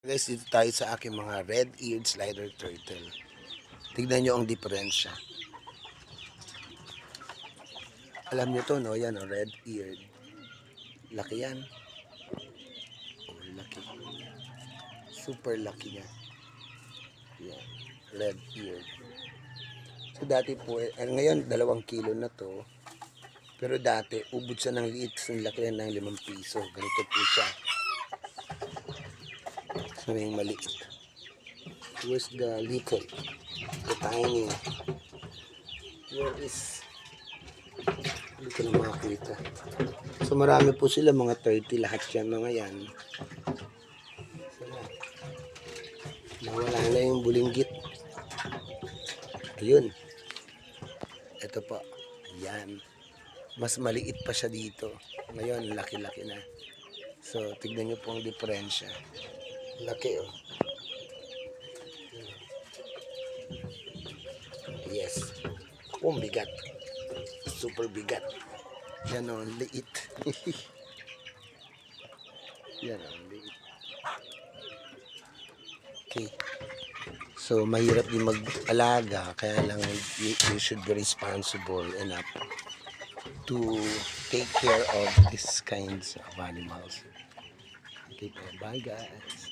Guys, dito tayo sa aking mga red-eared slider turtle. Tignan nyo ang diferensya. Alam nyo to, no? Yan, red-eared. Laki yan. Oh, laki. Super laki niya. Yan, red-eared. So dati po, ngayon 2 kilo na to. Pero dati, ubod siya ng liit. Ang laki yan ng 5 piso. Ganito po siya. So yung maliit. Where's the little? The tiny. Where is... Hindi ko na makakita. So marami po sila, mga 30 lahat yan, mga yan. So, nawala na yung bulinggit. Ayun. Ito po. Yan. Mas maliit pa siya dito. Ngayon, laki-laki na. So, tignan nyo po ang diferensya. Laki, oh. Yes. Oh, bigat. Super bigat. Yan, oh, liit. Yan, oh, liit. Okay. So, mahirap din mag-alaga. Kaya lang, you should be responsible enough to take care of these kinds of animals. Okay po. Bye, guys.